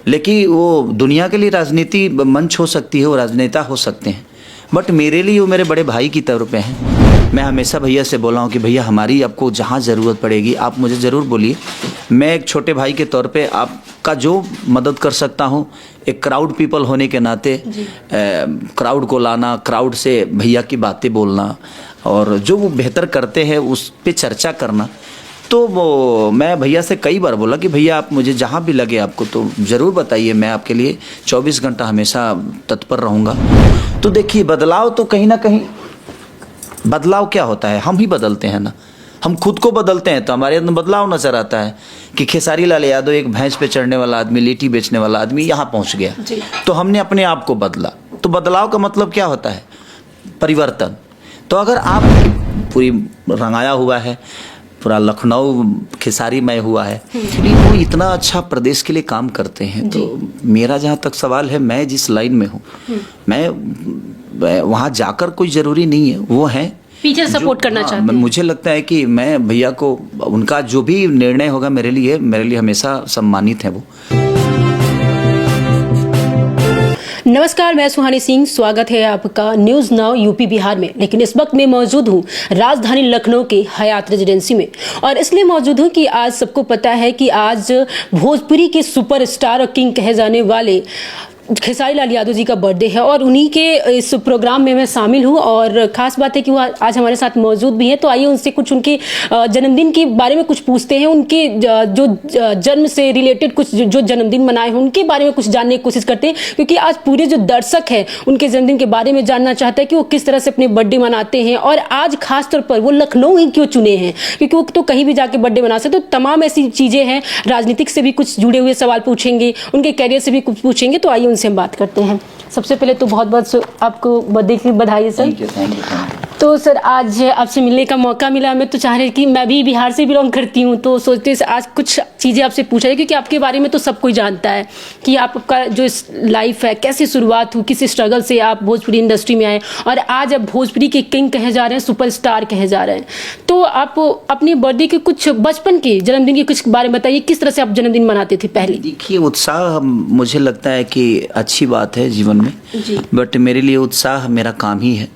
लेकिन वो दुनिया के लिए राजनीति मंच हो सकती है, वो राजनेता हो सकते हैं, बट मेरे लिए वो मेरे बड़े भाई की तरह पे हैं। मैं हमेशा भैया से बोला हूँ कि भैया हमारी आपको जहाँ ज़रूरत पड़ेगी आप मुझे ज़रूर बोलिए। मैं एक छोटे भाई के तौर पे आपका जो मदद कर सकता हूँ, एक क्राउड पीपल होने के नाते क्राउड को लाना, क्राउड से भैया की बातें बोलना और जो वो बेहतर करते हैं उस पे चर्चा करना। तो वो मैं भैया से कई बार बोला कि भैया आप मुझे जहाँ भी लगे आपको तो ज़रूर बताइए, मैं आपके लिए 24 घंटा हमेशा तत्पर रहूँगा। तो देखिए बदलाव तो कहीं ना कहीं, बदलाव क्या होता है, हम ही बदलते हैं ना। हम खुद को बदलते हैं तो हमारे अंदर बदलाव नजर आता है कि खेसारी लाल यादव एक भैंस पे चढ़ने वाला आदमी, लिट्टी बेचने वाला आदमी यहाँ पहुँच गया, तो हमने अपने आप को बदला। तो बदलाव का मतलब क्या होता है, परिवर्तन। तो अगर आप पूरी रंगाया हुआ है, पूरा लखनऊ खेसारीमय हुआ है, वो इतना अच्छा प्रदेश के लिए काम करते हैं, तो मेरा जहाँ तक सवाल है, मैं जिस लाइन में हूँ, मैं वहाँ जाकर कोई ज़रूरी नहीं है, वो है पीछे सपोर्ट करना चाहते हैं। मुझे लगता है कि मैं भैया को, उनका जो भी निर्णय होगा मेरे लिए हमेशा सम्मानित है वो। नमस्कार, मैं सुहानी सिंह, स्वागत है आपका न्यूज़ नाउ यूपी बिहार में। लेकिन इस वक्त मैं मौजूद हूँ राजधानी लखनऊ के हयात रेजिडेंसी में, और इसलिए मौजूद हूँ कि आज सबको पता है कि आज भोजपुरी के सुपरस्टार और किंग कहे जाने वाले खेसारी लाल यादव जी का बर्थडे है, और उन्हीं के इस प्रोग्राम में मैं शामिल हूँ। और ख़ास बात है कि वो आज हमारे साथ मौजूद भी हैं, तो आइए उनसे कुछ उनके जन्मदिन के बारे में कुछ पूछते हैं। उनके जो जन्म से रिलेटेड कुछ जो जन्मदिन मनाए हैं उनके बारे में कुछ जानने की कोशिश करते हैं, क्योंकि आज पूरे जो दर्शक हैं उनके जन्मदिन के बारे में जानना चाहता है कि वो किस तरह से अपने बर्थडे मनाते हैं, और आज खास तौर पर वो लखनऊ ही क्यों चुने हैं, क्योंकि वो तो कहीं भी जाके बर्थडे मना सकते। तो तमाम ऐसी चीज़ें हैं, राजनीतिक से भी कुछ जुड़े हुए सवाल पूछेंगे, उनके कैरियर से भी कुछ पूछेंगे। तो आइए उनसे हम बात करते हैं। सबसे पहले तो बहुत बहुत आपको बर्थडे की बधाई सर। Thank you. तो सर आज आपसे मिलने का मौका मिला, मैं तो चाह रही कि मैं भी बिहार से बिलोंग करती हूँ, तो सोचते आज कुछ चीज़ें आपसे पूछा जाए, क्योंकि आपके बारे में तो सब कोई जानता है कि आपका जो लाइफ है, कैसे शुरुआत हुई, किस स्ट्रगल से आप भोजपुरी इंडस्ट्री में आए, और आज आप भोजपुरी के किंग कहे जा रहे हैं, सुपरस्टार कहे जा रहे हैं। तो आप अपने बर्थडे के कुछ बचपन के जन्मदिन के कुछ बारे में बताइए, किस तरह से आप जन्मदिन मनाते थे पहले? देखिए उत्साह मुझे लगता है कि अच्छी बात है जीवन में, बट मेरे लिए उत्साह मेरा काम ही है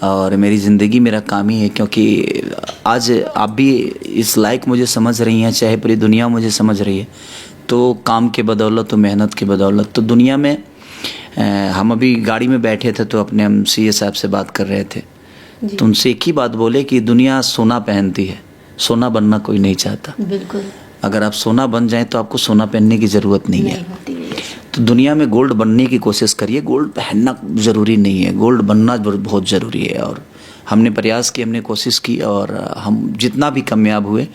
और मेरी ज़िंदगी मेरा काम ही है, क्योंकि आज आप भी इस लायक मुझे समझ रही हैं, चाहे पूरी दुनिया मुझे समझ रही है, तो काम के बदौलत, तो मेहनत की बदौलत। तो दुनिया में हम अभी गाड़ी में बैठे थे तो अपने हम सीए साहब से बात कर रहे थे, तो उनसे एक ही बात बोले कि दुनिया सोना पहनती है, सोना बनना कोई नहीं चाहता। बिल्कुल। अगर आप सोना बन जाएं तो आपको सोना पहनने की ज़रूरत नहीं है। तो दुनिया में गोल्ड बनने की कोशिश करिए, गोल्ड पहनना ज़रूरी नहीं है, गोल्ड बनना बहुत ज़रूरी है। और हमने प्रयास किए, हमने कोशिश की, और हम जितना भी कामयाब हुए,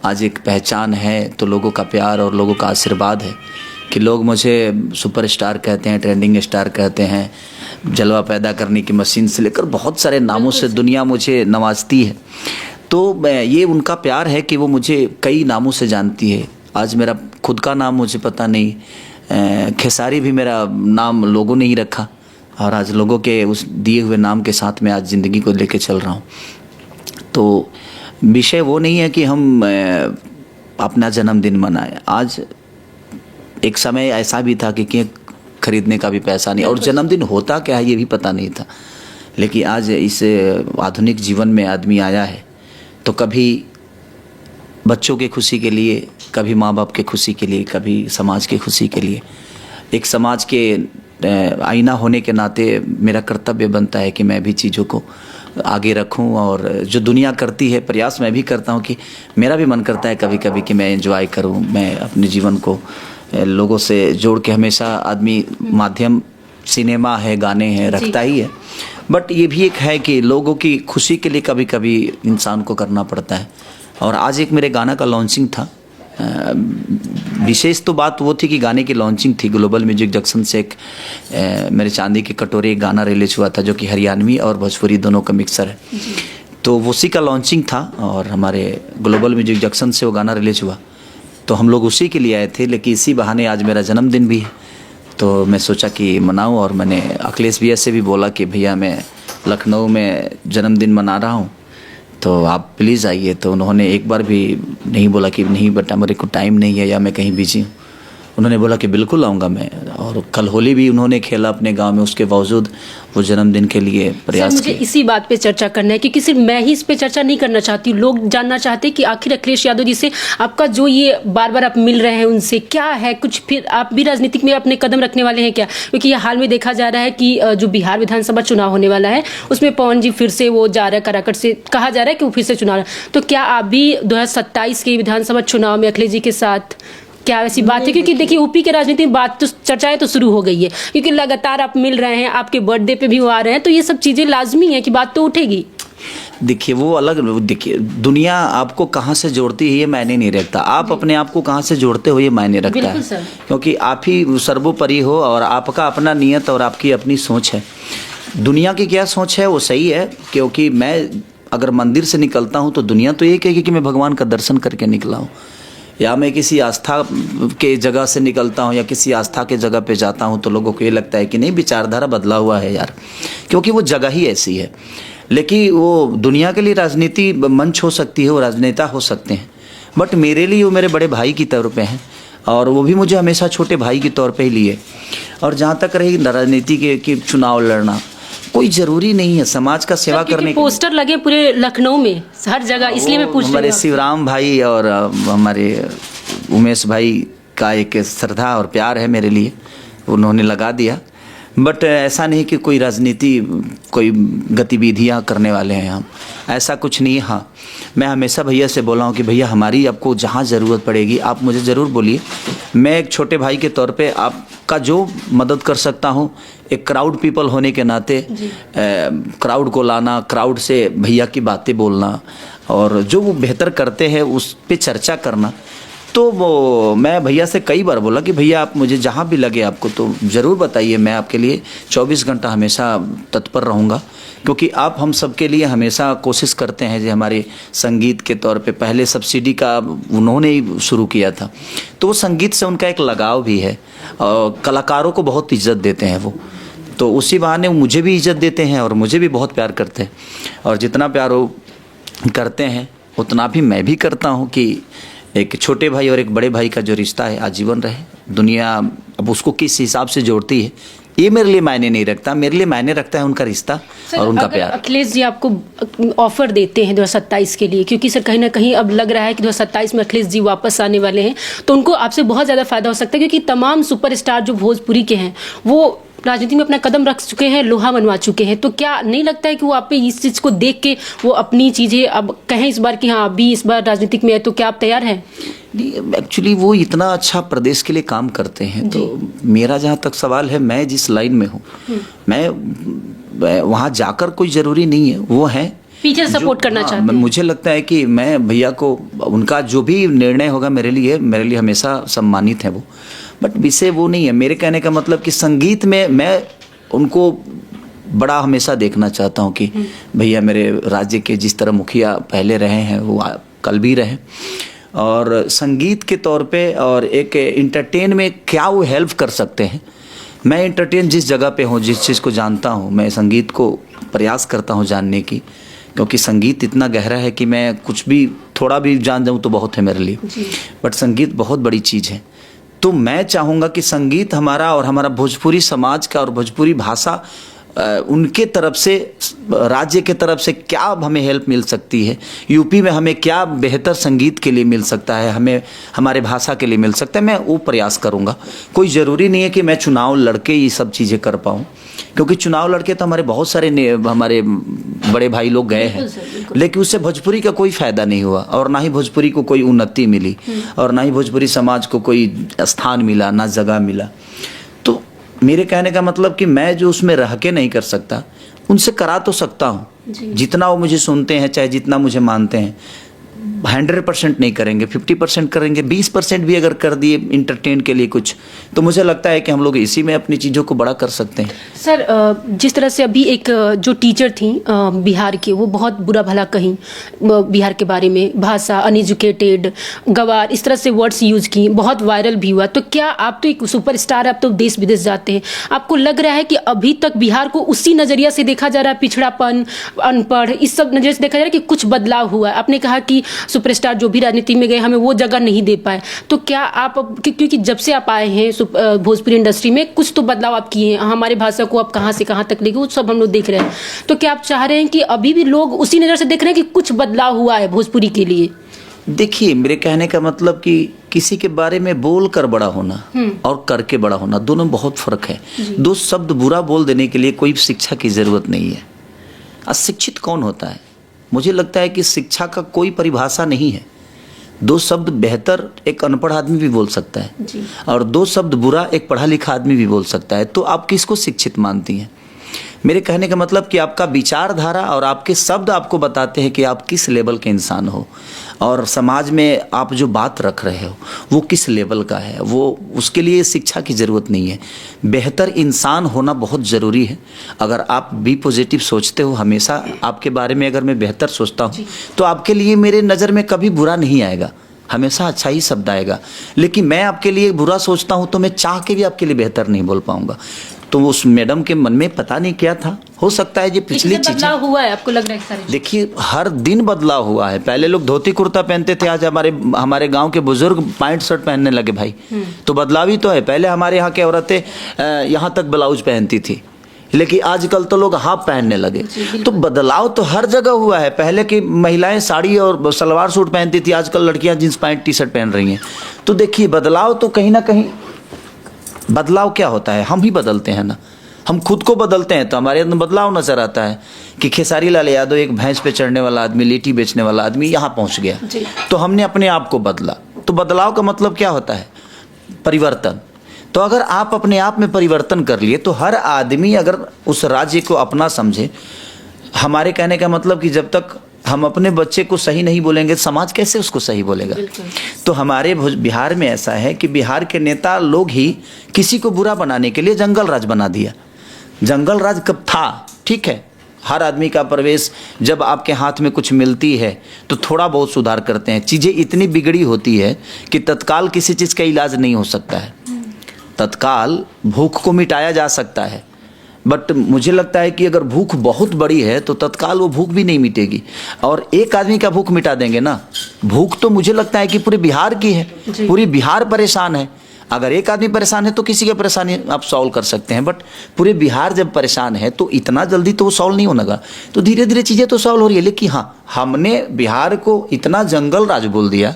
आज एक पहचान है, तो लोगों का प्यार और लोगों का आशीर्वाद है कि लोग मुझे सुपरस्टार कहते हैं, ट्रेंडिंग स्टार कहते हैं, जलवा पैदा करने की मशीन से लेकर बहुत सारे नामों से दुनिया मुझे नवाजती है। तो ये उनका प्यार है कि वो मुझे कई नामों से जानती है। आज मेरा खुद का नाम मुझे पता नहीं, खेसारी भी मेरा नाम लोगों ने ही रखा, और आज लोगों के उस दिए हुए नाम के साथ मैं आज ज़िंदगी को लेके चल रहा हूँ। तो विषय वो नहीं है कि हम अपना जन्मदिन मनाएं। आज एक समय ऐसा भी था कि केक खरीदने का भी पैसा नहीं, और जन्मदिन होता क्या है ये भी पता नहीं था। लेकिन आज इस आधुनिक जीवन में आदमी आया है, तो कभी बच्चों के खुशी के लिए, कभी माँ बाप के खुशी के लिए, कभी समाज के खुशी के लिए। एक समाज के आईना होने के नाते मेरा कर्तव्य बनता है कि मैं भी चीज़ों को आगे रखूं, और जो दुनिया करती है प्रयास मैं भी करता हूं कि मेरा भी मन करता है कभी कभी कि मैं एंजॉय करूं, मैं अपने जीवन को लोगों से जोड़ के, हमेशा आदमी माध्यम सिनेमा है, गाने हैं, रखता ही है, बट ये भी एक है कि लोगों की खुशी के लिए कभी कभी इंसान को करना पड़ता है। और आज एक मेरे गाना का लॉन्चिंग था। विशेष तो बात वो थी कि गाने की लॉन्चिंग थी, ग्लोबल म्यूजिक जंक्शन से एक मेरे चांदी की कटोरी एक गाना रिलीज हुआ था, जो कि हरियाणवी और भोजपुरी दोनों का मिक्सर है। तो उसी का लॉन्चिंग था, और हमारे ग्लोबल म्यूजिक जंक्शन से वो गाना रिलीज हुआ, तो हम लोग उसी के लिए आए थे। लेकिन इसी बहाने आज मेरा जन्मदिन भी है, तो मैं सोचा कि मनाऊं, और मैंने अखिलेश भैया से भी बोला कि भैया मैं लखनऊ में जन्मदिन मना रहा हूं, तो आप प्लीज़ आइए। तो उन्होंने एक बार भी नहीं बोला कि नहीं बेटा मेरे को टाइम नहीं है या मैं कहीं बिजी हूँ। उन्होंने बोला कि बिल्कुल आऊँगा मैं, और कल होली भी उन्होंने खेला अपने गांव में, उसके बावजूद वो जन्मदिन के लिए प्रयास मुझे किए। इसी बात पे चर्चा करना है, क्योंकि सिर्फ मैं ही इस पे चर्चा नहीं करना चाहती, लोग जानना चाहते हैं कि आखिर अखिलेश यादव जी से आपका जो ये बार बार आप मिल रहे हैं उनसे क्या है, कुछ फिर आप भी राजनीतिक में अपने कदम रखने वाले हैं क्या? क्योंकि ये हाल में देखा जा रहा है कि जो बिहार विधानसभा चुनाव होने वाला है उसमें पवन जी फिर से वो जा रहा है, कराकट से कहा जा रहा है कि वो फिर से चुनाव, तो क्या आप भी 2027 के विधानसभा चुनाव में अखिलेश जी के साथ, क्या ऐसी बात है? क्योंकि देखिए यूपी के राजनीति में बात तो चर्चाएं तो शुरू हो गई है, क्योंकि लगातार आप मिल रहे हैं, आपके बर्थडे पे भी वो आ रहे हैं, तो ये सब चीजें लाजमी है कि बात तो उठेगी। देखिए वो अलग, देखिए दुनिया आपको कहाँ से जोड़ती है ये मायने नहीं रखता, आप अपने आप को कहाँ से जोड़ते हो ये मायने रखता बिल्कुल है सर। क्योंकि आप ही सर्वोपरि हो और आपका अपना नियत और आपकी अपनी सोच है। दुनिया की क्या सोच है वो सही है, क्योंकि मैं अगर मंदिर से निकलता हूँ तो दुनिया तो ये कहेगी कि मैं भगवान का दर्शन करके निकला हूँ, या मैं किसी आस्था के जगह से निकलता हूँ या किसी आस्था के जगह पे जाता हूँ तो लोगों को ये लगता है कि नहीं विचारधारा बदला हुआ है यार, क्योंकि वो जगह ही ऐसी है। लेकिन वो दुनिया के लिए राजनीति मंच हो सकती है, वो राजनेता हो सकते हैं, बट मेरे लिए वो मेरे बड़े भाई की तौर पे हैं और वो भी मुझे हमेशा छोटे भाई के तौर पे ही लिए। और जहाँ तक रही राजनीति के चुनाव लड़ना, कोई ज़रूरी नहीं है समाज का सेवा करने के। पोस्टर लगे पूरे लखनऊ में हर जगह, इसलिए मैं पूछ रही हूँ। हमारे शिवराम भाई और हमारे उमेश भाई का एक श्रद्धा और प्यार है मेरे लिए, उन्होंने लगा दिया, बट ऐसा नहीं कि कोई राजनीति कोई गतिविधियां करने वाले हैं हम, ऐसा कुछ नहीं है। हाँ, मैं हमेशा भैया से बोला हूँ कि भैया हमारी आपको जहाँ ज़रूरत पड़ेगी आप मुझे ज़रूर बोलिए, मैं एक छोटे भाई के तौर पे आपका जो मदद कर सकता हूँ, एक क्राउड पीपल होने के नाते क्राउड को लाना, क्राउड से भैया की बातें बोलना और जो वो बेहतर करते हैं उस पर चर्चा करना। तो वो मैं भैया से कई बार बोला कि भैया आप मुझे जहाँ भी लगे आपको तो ज़रूर बताइए, मैं आपके लिए 24 घंटा हमेशा तत्पर रहूँगा, क्योंकि आप हम सब के लिए हमेशा कोशिश करते हैं। जो हमारे संगीत के तौर पे पहले सब्सिडी का उन्होंने ही शुरू किया था, तो वो संगीत से उनका एक लगाव भी है और कलाकारों को बहुत इज्जत देते हैं वो, तो उसी बहाने मुझे भी इज्जत देते हैं और मुझे भी बहुत प्यार करते हैं। और जितना प्यार वो करते हैं उतना भी मैं भी करता हूँ कि एक छोटे भाई और एक बड़े भाई का जो रिश्ता है आजीवन रहे। दुनिया अब उसको किस हिसाब से जोड़ती है ये मेरे लिए मायने नहीं रखता, मेरे लिए मायने रखता है उनका रिश्ता और उनका प्यार। अखिलेश जी आपको ऑफर देते हैं 2027 के लिए, क्योंकि सर कहीं ना कहीं अब लग रहा है कि 2027 में अखिलेश जी वापस आने वाले हैं, तो उनको आपसे बहुत ज़्यादा फायदा हो सकता है, क्योंकि तमाम सुपरस्टार जो भोजपुरी के हैं वो राजनीति में अपना कदम रख चुके हैं, लोहा मनवा चुके हैं, तो क्या नहीं लगता है कि वो आप पे इस चीज़ को देख के वो अपनी चीज़ें अब कहें इस बार कि हाँ अभी इस बार राजनीतिक में है, तो क्या आप तैयार हैं? एक्चुअली वो इतना अच्छा प्रदेश के लिए काम करते हैं, तो मेरा जहाँ तक सवाल है, मैं जिस लाइन में हूँ मैं वहाँ जाकर कोई ज़रूरी नहीं है, वो है पीछे सपोर्ट करना चाहते हैं। मुझे लगता है कि मैं भैया को उनका जो भी निर्णय होगा मेरे लिए हमेशा सम्मानित है वो, बट विषय वो नहीं है। मेरे कहने का मतलब कि संगीत में मैं उनको बड़ा हमेशा देखना चाहता हूँ कि भैया मेरे राज्य के जिस तरह मुखिया पहले रहे हैं वो कल भी रहे, और संगीत के तौर पे और एक इंटरटेन में क्या वो हेल्प कर सकते हैं। मैं इंटरटेन जिस जगह पे हूँ, जिस चीज़ को जानता हूँ, मैं संगीत को प्रयास करता हूँ जानने की, क्योंकि संगीत इतना गहरा है कि मैं कुछ भी थोड़ा भी जान जाऊँ तो बहुत है मेरे लिए, बट संगीत बहुत बड़ी चीज़ है। तो मैं चाहूँगा कि संगीत हमारा और हमारा भोजपुरी समाज का और भोजपुरी भाषा उनके तरफ से, राज्य के तरफ से क्या हमें हेल्प मिल सकती है, यूपी में हमें क्या बेहतर संगीत के लिए मिल सकता है, हमें हमारे भाषा के लिए मिल सकता है, मैं वो प्रयास करूँगा। कोई ज़रूरी नहीं है कि मैं चुनाव लड़के ये सब चीज़ें कर पाऊँ, क्योंकि चुनाव लड़के तो हमारे बहुत सारे हमारे बड़े भाई लोग गए हैं, लेकिन उससे भोजपुरी का कोई फ़ायदा नहीं हुआ और ना ही भोजपुरी को कोई उन्नति मिली और ना ही भोजपुरी समाज को कोई स्थान मिला, ना जगह मिला। तो मेरे कहने का मतलब कि मैं जो उसमें रह के नहीं कर सकता, उनसे करा तो सकता हूँ। जितना वो मुझे सुनते हैं, चाहे जितना मुझे मानते हैं, 100% नहीं करेंगे, 50% करेंगे, 20% भी अगर कर दिए इंटरटेन के लिए कुछ, तो मुझे लगता है कि हम लोग इसी में अपनी चीज़ों को बड़ा कर सकते हैं। सर जिस तरह से अभी एक जो टीचर थी बिहार की, वो बहुत बुरा भला कहीं बिहार के बारे में, भाषा, अनएजुकेटेड, गवार, इस तरह से वर्ड्स यूज़ की, बहुत वायरल भी हुआ। तो क्या आप तो एक सुपरस्टार, आप तो देश विदेश जाते हैं, आपको लग रहा है कि अभी तक बिहार को उसी नज़रिया से देखा जा रहा है, पिछड़ापन, अनपढ़, इस सब नज़रिए से देखा जा रहा है कि कुछ बदलाव हुआ है? आपने कहा कि सुपरस्टार जो भी राजनीति में गए हमें वो जगह नहीं दे पाए। तो क्या आप क्योंकि जब से आप आए हैं भोजपुरी इंडस्ट्री में कुछ तो बदलाव आप किए हैं, हमारे भाषा को आप कहाँ से कहाँ तक ले गए वो सब हम लोग देख रहे हैं। तो क्या आप चाह रहे हैं कि अभी भी लोग उसी नज़र से देख रहे हैं कि कुछ बदलाव हुआ है भोजपुरी के लिए? देखिए, मेरे कहने का मतलब कि किसी के बारे में बोल कर बड़ा होना और करके बड़ा होना, दोनों में बहुत फर्क है। दो शब्द बुरा बोल देने के लिए कोई शिक्षा की जरूरत नहीं है। अशिक्षित कौन होता है? मुझे लगता है कि शिक्षा का कोई परिभाषा नहीं है। दो शब्द बेहतर एक अनपढ़ आदमी भी बोल सकता है और दो शब्द बुरा एक पढ़ा लिखा आदमी भी बोल सकता है। तो आप किसको शिक्षित मानती हैं? मेरे कहने का मतलब कि आपका विचारधारा और आपके शब्द आपको बताते हैं कि आप किस लेवल के इंसान हो और समाज में आप जो बात रख रहे हो वो किस लेवल का है। वो उसके लिए शिक्षा की ज़रूरत नहीं है। बेहतर इंसान होना बहुत ज़रूरी है। अगर आप बी पॉजिटिव सोचते हो, हमेशा आपके बारे में अगर मैं बेहतर सोचता हूँ तो आपके लिए मेरे नज़र में कभी बुरा नहीं आएगा, हमेशा अच्छा ही शब्द आएगा। लेकिन मैं आपके लिए बुरा सोचता हूँ तो मैं चाह के भी आपके लिए बेहतर नहीं बोल पाऊंगा। तो उस मैडम के मन में पता नहीं क्या था, हो सकता है ये पिछली चीजें। बदलाव हुआ है आपको लग रहा है सारे? देखिए, हर दिन बदलाव हुआ है। पहले लोग धोती कुर्ता पहनते थे, आज हमारे गांव के बुजुर्ग पैंट शर्ट पहनने लगे भाई। तो बदलाव ही तो है। पहले हमारे यहाँ की औरतें यहाँ तक ब्लाउज पहनती थी, लेकिन आजकल तो लोग हाफ पहनने लगे। तो बदलाव तो हर जगह हुआ है। पहले की महिलाएं साड़ी और सलवार सूट पहनती थी, आजकल लड़कियां जींस पैंट टी शर्ट पहन रही हैं। तो देखिए, बदलाव तो कहीं ना कहीं, बदलाव क्या होता है? हम ही बदलते हैं ना। हम खुद को बदलते हैं तो हमारे अंदर बदलाव नजर आता है कि खेसारी लाल यादव एक भैंस पे चढ़ने वाला आदमी, लिट्टी बेचने वाला आदमी यहाँ पहुँच गया, तो हमने अपने आप को बदला। तो बदलाव का मतलब क्या होता है? परिवर्तन। तो अगर आप अपने आप में परिवर्तन कर लिए तो हर आदमी अगर उस राज्य को अपना समझे, हमारे कहने का मतलब कि जब तक हम अपने बच्चे को सही नहीं बोलेंगे समाज कैसे उसको सही बोलेगा? तो हमारे बिहार में ऐसा है कि बिहार के नेता लोग ही किसी को बुरा बनाने के लिए जंगल राज बना दिया। जंगल राज कब था? ठीक है, हर आदमी का प्रवेश, जब आपके हाथ में कुछ मिलती है तो थोड़ा बहुत सुधार करते हैं। चीज़ें इतनी बिगड़ी होती है कि तत्काल किसी चीज़ का इलाज नहीं हो सकता है। तत्काल भूख को मिटाया जा सकता है, बट मुझे लगता है कि अगर भूख बहुत बड़ी है तो तत्काल वो भूख भी नहीं मिटेगी। और एक आदमी का भूख मिटा देंगे ना, भूख तो मुझे लगता है कि पूरे बिहार की है, पूरी बिहार परेशान है। अगर एक आदमी परेशान है तो किसी की परेशानी आप सॉल्व कर सकते हैं, बट पूरे बिहार जब परेशान है तो इतना जल्दी तो वो सॉल्व नहीं होगा। तो धीरे धीरे चीज़ें तो सॉल्व हो रही है। लेकिन हाँ, हमने बिहार को इतना जंगल राज बोल दिया,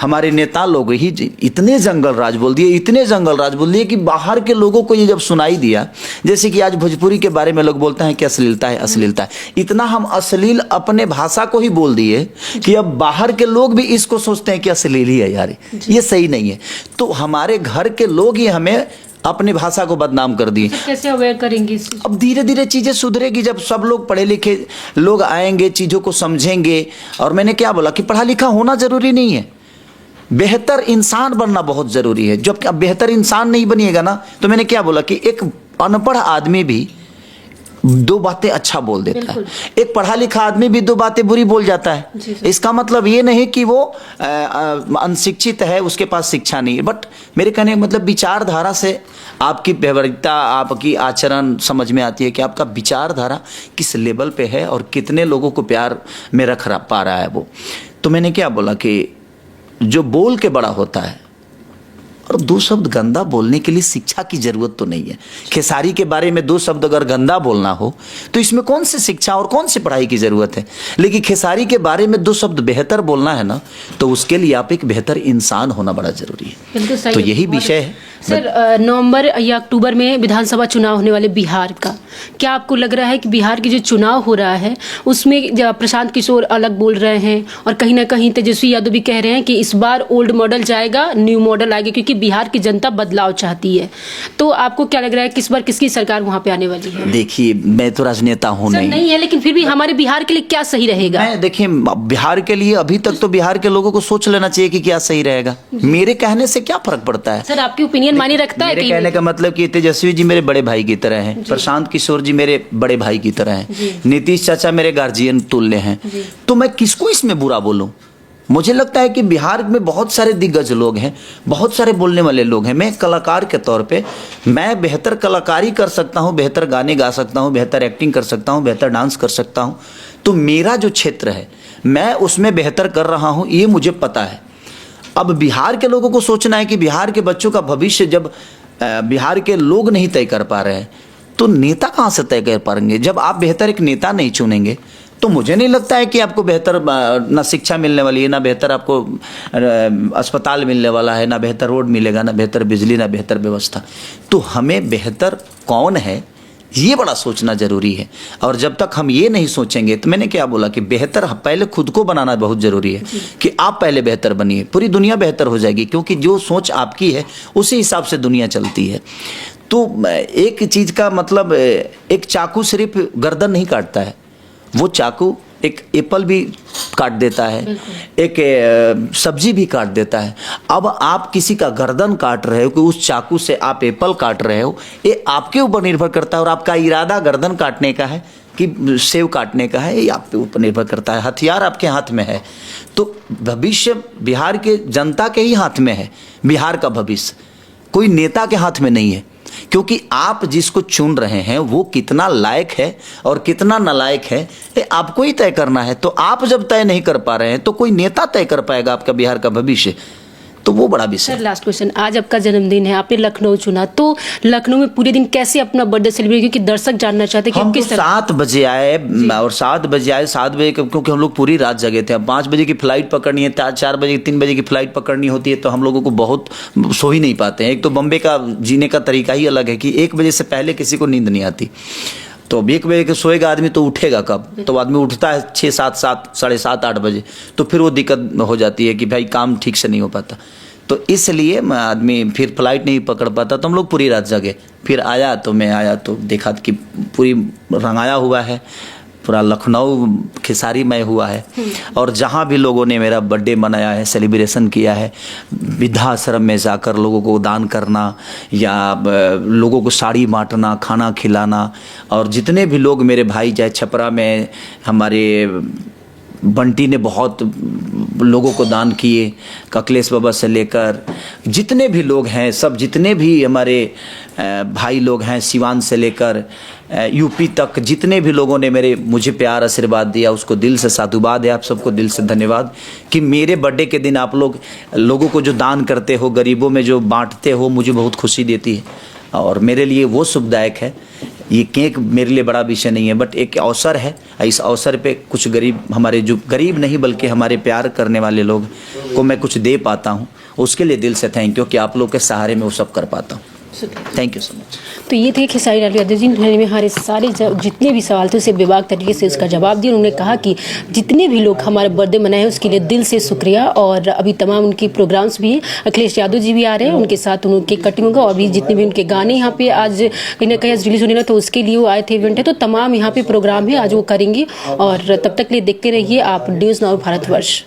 हमारे नेता लोग ही इतने जंगल राज बोल दिए, इतने जंगल राज बोल दिए कि बाहर के लोगों को ये जब सुनाई दिया, जैसे कि आज भोजपुरी के बारे में लोग बोलते हैं कि अश्लीलता है, अश्लीलता है। इतना हम अश्लील अपने भाषा को ही बोल दिए कि अब बाहर के लोग भी इसको सोचते हैं कि अश्लील ही है यार, ये सही नहीं है। तो हमारे घर के लोग ही हमें अपनी भाषा को बदनाम कर दिए। कैसे अवेयर करेंगे इससे? अब धीरे धीरे चीजें सुधरेगी जब सब लोग पढ़े लिखे लोग आएंगे, चीजों को समझेंगे। और मैंने क्या बोला कि पढ़ा लिखा होना जरूरी नहीं है, बेहतर इंसान बनना बहुत जरूरी है। जब आप बेहतर इंसान नहीं बनिएगा ना, तो मैंने क्या बोला कि एक अनपढ़ आदमी भी दो बातें अच्छा बोल देता है, एक पढ़ा लिखा आदमी भी दो बातें बुरी बोल जाता है। इसका मतलब ये नहीं कि वो अनशिक्षित है, उसके पास शिक्षा नहीं है। बट मेरे कहने का मतलब विचारधारा से आपकी व्यवहारिकता, आपकी आचरण समझ में आती है कि आपका विचारधारा किस लेवल पे है और कितने लोगों को प्यार में रख पा रहा है वो। तो मैंने क्या बोला कि जो बोल के बड़ा होता है, और दो शब्द गंदा बोलने के लिए शिक्षा की जरूरत तो नहीं है। खेसारी के बारे में दो शब्द अगर गंदा बोलना हो तो इसमें कौन सी शिक्षा और कौन सी पढ़ाई की जरूरत है? लेकिन खेसारी के बारे में दो शब्द बेहतर बोलना है ना, तो उसके लिए आप एक बेहतर इंसान होना बड़ा जरूरी है। तो यही विषय है। सर, नवंबर या अक्टूबर में विधानसभा चुनाव होने वाले बिहार का, क्या आपको लग रहा है कि बिहार की जो चुनाव हो रहा है उसमें प्रशांत किशोर अलग बोल रहे हैं और कहीं ना कहीं तेजस्वी यादव भी कह रहे हैं कि इस बार ओल्ड मॉडल जाएगा, न्यू मॉडल आएगा, क्योंकि बिहार की जनता बदलाव चाहती है। तो आपको क्या लग रहा है कि इस बार किसकी सरकार वहाँ पे आने वाली है? देखिए, मैं तो राजनेता हूँ नहीं है, लेकिन फिर भी हमारे बिहार के लिए क्या सही रहेगा? देखिए, बिहार के लिए अभी तक तो बिहार के लोगों को सोच लेना चाहिए कि क्या सही रहेगा। मेरे कहने से क्या फर्क पड़ता है? सर, आपकी ओपिनियन मायने रखता है? मेरे कहने का मतलब कि तेजस्वी जी मेरे बड़े भाई की तरह हैं, प्रशांत किशोर जी मेरे बड़े भाई की तरह हैं, नीतीश चाचा मेरे गार्जियन तुल्य हैं। तो मैं किसको इसमें बुरा बोलूं? मुझे लगता है कि बिहार में बहुत सारे दिग्गज लोग हैं, बहुत सारे बोलने वाले लोग हैं। मैं कलाकार के तौर पे मैं बेहतर कलाकारी कर सकता हूँ, बेहतर गाने गा सकता हूँ, बेहतर एक्टिंग कर सकता हूँ, बेहतर डांस कर सकता हूँ। तो मेरा जो क्षेत्र है मैं उसमें बेहतर कर रहा हूँ, ये मुझे पता है। अब बिहार के लोगों को सोचना है कि बिहार के बच्चों का भविष्य जब बिहार के लोग नहीं तय कर पा रहे हैं तो नेता कहाँ से तय कर पाएंगे। जब आप बेहतर एक नेता नहीं चुनेंगे तो मुझे नहीं लगता है कि आपको बेहतर ना शिक्षा मिलने वाली है, ना बेहतर आपको अस्पताल मिलने वाला है, ना बेहतर रोड मिलेगा, ना बेहतर बिजली, ना बेहतर व्यवस्था। तो हमें बेहतर कौन है ये बड़ा सोचना जरूरी है। और जब तक हम ये नहीं सोचेंगे, तो मैंने क्या बोला कि बेहतर पहले खुद को बनाना बहुत जरूरी है कि आप पहले बेहतर बनिए, पूरी दुनिया बेहतर हो जाएगी, क्योंकि जो सोच आपकी है उसी हिसाब से दुनिया चलती है। तो एक चीज का मतलब, एक चाकू सिर्फ गर्दन नहीं काटता है, वो चाकू एक एप्पल भी काट देता है, एक सब्जी भी काट देता है। अब आप किसी का गर्दन काट रहे हो कि उस चाकू से आप एप्पल काट रहे हो, ये आपके ऊपर निर्भर करता है। और आपका इरादा गर्दन काटने का है कि सेव काटने का है, ये आपके ऊपर निर्भर करता है। हथियार आपके हाथ में है। तो भविष्य बिहार के जनता के ही हाथ में है, बिहार का भविष्य कोई नेता के हाथ में नहीं है। क्योंकि आप जिसको चुन रहे हैं वो कितना लायक है और कितना नालायक है, ये आपको ही तय करना है। तो आप जब तय नहीं कर पा रहे हैं तो कोई नेता तय कर पाएगा आपका बिहार का भविष्य? तो वो बड़ा विषय। सर लास्ट क्वेश्चन, आज आपका जन्मदिन है, आपने लखनऊ चुना, तो लखनऊ में पूरे दिन कैसे अपना बर्थडे सेलिब्रेट, क्योंकि दर्शक जानना चाहते हैं कि हम किस तो 7 बजे आए और 7 बजे क्योंकि हम लोग पूरी रात जगे थे। अब 5 बजे की फ्लाइट पकड़नी है, 4 बजे 3 बजे की फ्लाइट पकड़नी होती है, तो हम लोगों को बहुत सो ही नहीं पाते हैं। एक तो बम्बे का जीने का तरीका ही अलग है कि 1 बजे से पहले किसी को नींद नहीं आती। तो अब 1 बजे के सोएगा आदमी तो उठेगा कब? तो आदमी उठता है 6, 7, साढ़े 7, 8 बजे, तो फिर वो दिक्कत हो जाती है कि भाई काम ठीक से नहीं हो पाता। तो इसलिए आदमी फिर फ्लाइट नहीं पकड़ पाता। तो हम लोग पूरी रात जगे। फिर आया तो मैं आया तो देखा कि पूरी रंगाया हुआ है, पूरा लखनऊ खेसारीमय हुआ है। और जहाँ भी लोगों ने मेरा बर्थडे मनाया है, सेलिब्रेशन किया है, वृद्धाश्रम में जाकर लोगों को दान करना या लोगों को साड़ी बांटना, खाना खिलाना, और जितने भी लोग मेरे भाई, चाहे छपरा में हमारे बंटी ने बहुत लोगों को दान किए, ककलेश बाबा से लेकर जितने भी लोग हैं, सब जितने भी हमारे भाई लोग हैं, सिवान से लेकर यूपी तक, जितने भी लोगों ने मुझे प्यार आशीर्वाद दिया, उसको दिल से साधुवाद है। आप सबको दिल से धन्यवाद कि मेरे बर्थडे के दिन आप लोगों को जो दान करते हो, गरीबों में जो बांटते हो, मुझे बहुत खुशी देती है। और मेरे लिए वो शुभदायक है। ये केक मेरे लिए बड़ा विषय नहीं है, बट एक अवसर है। इस अवसर पे कुछ गरीब, हमारे जो गरीब नहीं बल्कि हमारे प्यार करने वाले लोग को मैं कुछ दे पाता हूँ, उसके लिए दिल से थैंक यू कि आप लोग के सहारे में वो सब कर पाता हूँ। Thank you so much. तो ये थे खेसारी लाल यादव जी, में हमारे सारे जितने भी सवाल थे उसे बेबाक तरीके से उसका जवाब दिया। उन्होंने कहा कि जितने भी लोग हमारे बर्थडे मनाए हैं उसके लिए दिल से शुक्रिया। और अभी तमाम उनकी प्रोग्राम्स भी हैं, अखिलेश यादव जी भी आ रहे हैं, उनके साथ उनके कटिंग होगा। और भी जितने भी उनके गाने यहाँ पे आज कहीं ना कहीं रिलीज होने लगा, तो उसके लिए वो आए थे, इवेंट है। तो तमाम यहाँ पे प्रोग्राम है, आज वो करेंगे। और तब तक लिए देखते रहिए आप न्यूज़ नाउ भारतवर्ष।